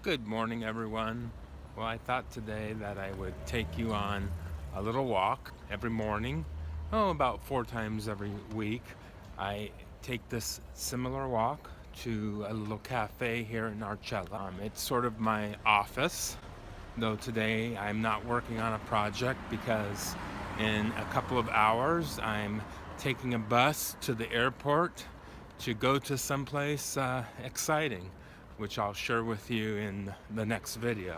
Good morning, everyone. Well, I thought today that I would take you on a little walk every morning. About 4 times every week. I take this similar walk to a little cafe here in Archella. It's sort of my office, though today I'm not working on a project because in a couple of hours I'm taking a bus to the airport to go to someplace exciting, which I'll share with you in the next video.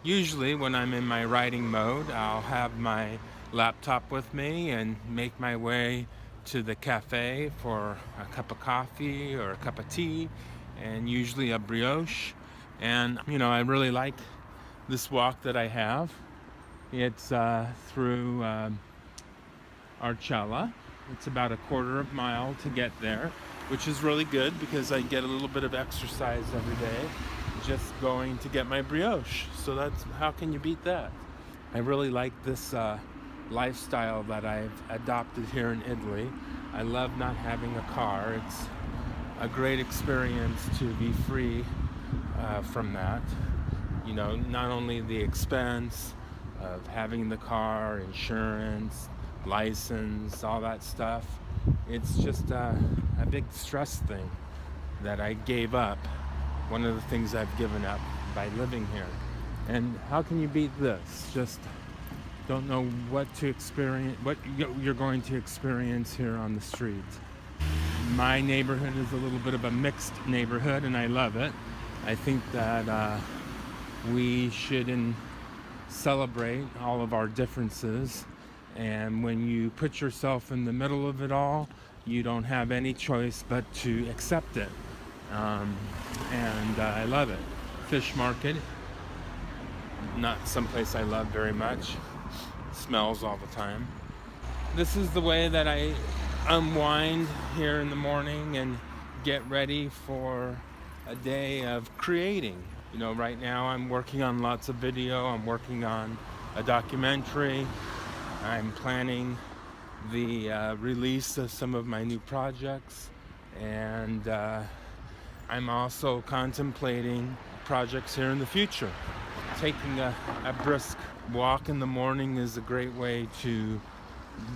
Usually when I'm in my writing mode, I'll have my laptop with me and make my way to the cafe for a cup of coffee or a cup of tea, and usually a brioche. And I really like this walk that I have. It's through Archella. It's about a quarter of a mile to get there, which is really good because I get a little bit of exercise every day just going to get my brioche. So that's, how can you beat that? I really like this lifestyle that I've adopted here in Italy. I love not having a car. It's a great experience to be free from that. Not only the expense of having the car, insurance, license, all that stuff. It's just a big stress thing that I gave up. One of the things I've given up by living here. And how can you beat this? Just don't know what to experience, what you're going to experience here on the street. My neighborhood is a little bit of a mixed neighborhood, and I love it. I think that we should celebrate all of our differences. And when you put yourself in the middle of it all, you don't have any choice but to accept it. And I love it. Fish market, not someplace I love very much. Smells all the time. This is the way that I unwind here in the morning and get ready for a day of creating. Right now I'm working on lots of video. I'm working on a documentary. I'm planning the release of some of my new projects, and I'm also contemplating projects here in the future. Taking a brisk walk in the morning is a great way to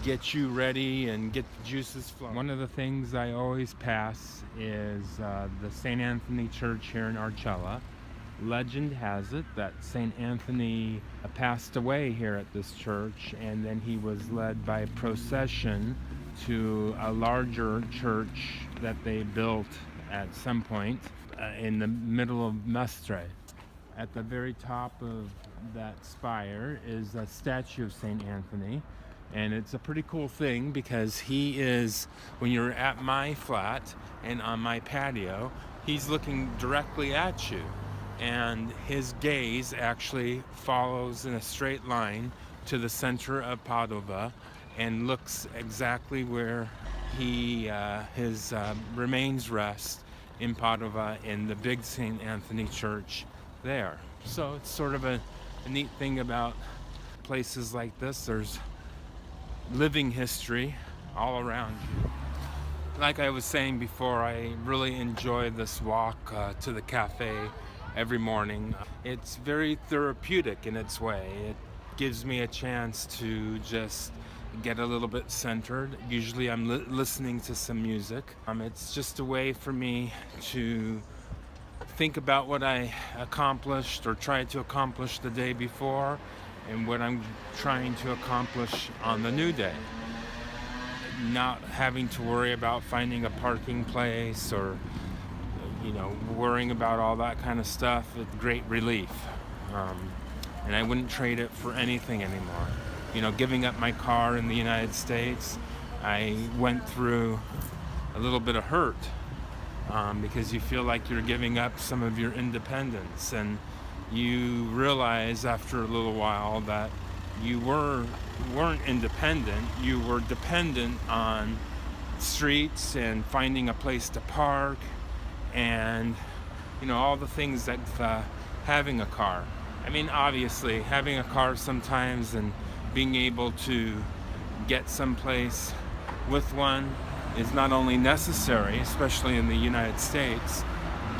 get you ready and get the juices flowing. One of the things I always pass is the St. Anthony Church here in Archella. Legend has it that St. Anthony passed away here at this church, and then he was led by procession to a larger church that they built at some point in the middle of Mestre. At the very top of that spire is a statue of St. Anthony, and it's a pretty cool thing because he is, when you're at my flat and on my patio, he's looking directly at you. And his gaze actually follows in a straight line to the center of Padova and looks exactly where his remains rest in Padova in the big St. Anthony Church there. So it's sort of a neat thing about places like this. There's living history all around you. Like I was saying before, I really enjoy this walk to the cafe every morning. It's very therapeutic in its way. It gives me a chance to just get a little bit centered. Usually I'm listening to some music. It's just a way for me to think about what I accomplished or tried to accomplish the day before and what I'm trying to accomplish on the new day. Not having to worry about finding a parking place or worrying about all that kind of stuff. It's great relief. And I wouldn't trade it for anything anymore. Giving up my car in the United States, I went through a little bit of hurt because you feel like you're giving up some of your independence, and you realize after a little while that you weren't independent. You were dependent on streets and finding a place to park and all the things that having a car. I mean, obviously having a car sometimes and being able to get someplace with one is not only necessary, especially in the United States,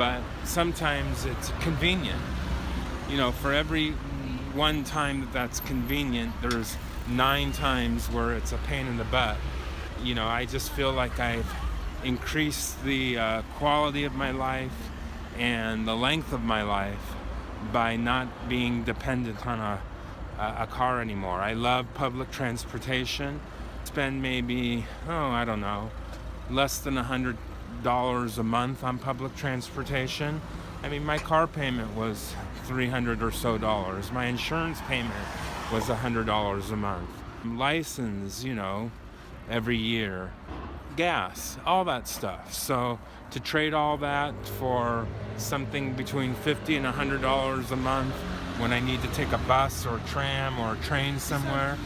but sometimes it's convenient. You know, for every one time that's convenient, there's 9 times where it's a pain in the butt. You know, I just feel like I've increased the quality of my life and the length of my life by not being dependent on a car anymore. I love public transportation. Spend maybe, I don't know, less than $100 a month on public transportation. I mean, my car payment was $300 or so. My insurance payment was $100 a month. License, you know, every year. Gas, all that stuff. So to trade all that for something between $50 and $100 a month when I need to take a bus or tram or train somewhere,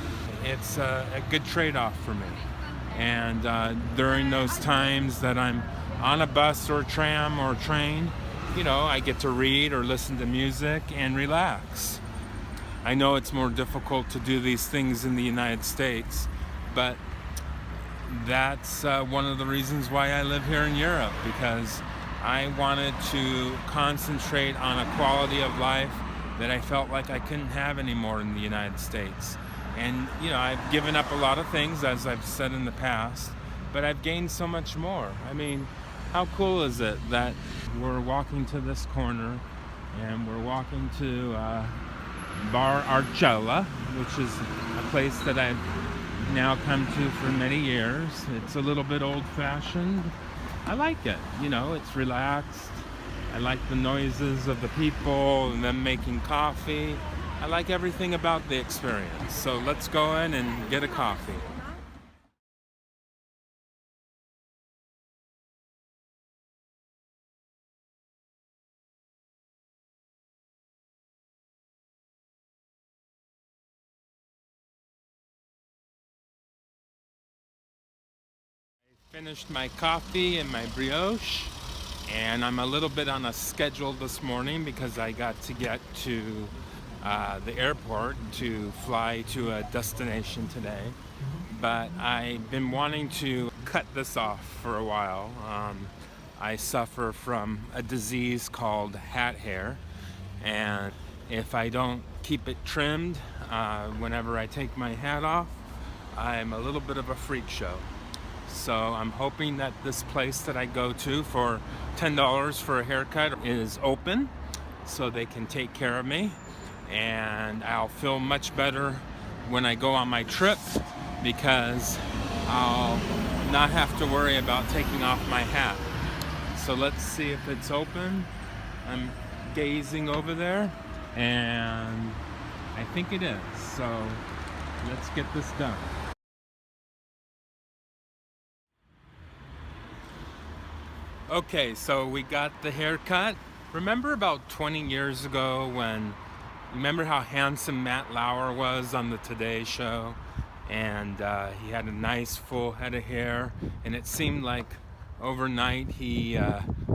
it's a good trade-off for me. And during those times that I'm on a bus or tram or train, you know, I get to read or listen to music and relax. I know it's more difficult to do these things in the United States, but that's one of the reasons why I live here in Europe, because I wanted to concentrate on a quality of life that I felt like I couldn't have anymore in the United States. And, you know, I've given up a lot of things, as I've said in the past, but I've gained so much more. I mean, how cool is it that we're walking to this corner and we're walking to Bar Arcella, which is a place that I've now come to for many years. It's a little bit old-fashioned. I like it. You know, it's relaxed. I like the noises of the people and them making coffee. I like everything about the experience. So let's go in and get a coffee. Finished my coffee and my brioche, and I'm a little bit on a schedule this morning because I got to get to the airport to fly to a destination today. But I've been wanting to cut this off for a while. I suffer from a disease called hat hair, and if I don't keep it trimmed whenever I take my hat off, I'm a little bit of a freak show. So I'm hoping that this place that I go to for $10 for a haircut is open so they can take care of me, and I'll feel much better when I go on my trip because I'll not have to worry about taking off my hat. So let's see if it's open. I'm gazing over there and I think it is. So let's get this done. Okay, so we got the haircut. Remember about 20 years ago remember how handsome Matt Lauer was on the Today Show? And he had a nice full head of hair, and it seemed like overnight he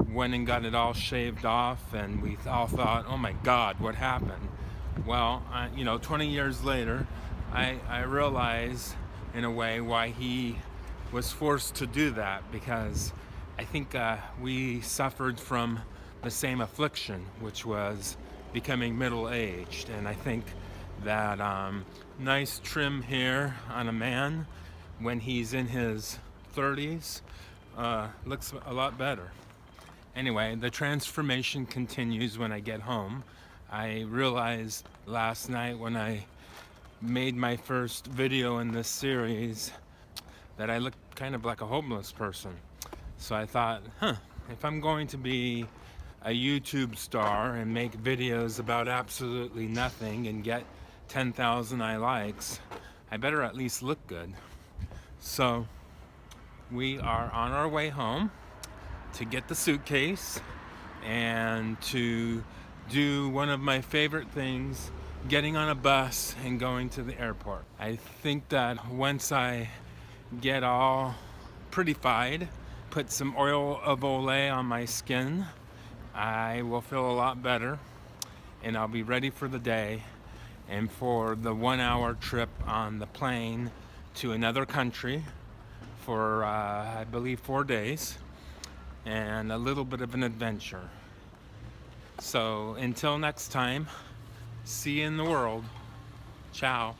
went and got it all shaved off, and we all thought, oh my God, what happened? Well, 20 years later, I realize in a way why he was forced to do that, because I think we suffered from the same affliction, which was becoming middle-aged. And I think that nice trim hair on a man when he's in his 30s looks a lot better. Anyway, the transformation continues when I get home. I realized last night when I made my first video in this series that I looked kind of like a homeless person. So I thought, if I'm going to be a YouTube star and make videos about absolutely nothing and get 10,000 likes, I better at least look good. So we are on our way home to get the suitcase and to do one of my favorite things, getting on a bus and going to the airport. I think that once I get all prettified, put some oil of Olay on my skin, I will feel a lot better, and I'll be ready for the day and for the 1-hour trip on the plane to another country for I believe 4 days, and a little bit of an adventure. So until next time, see you in the world. Ciao.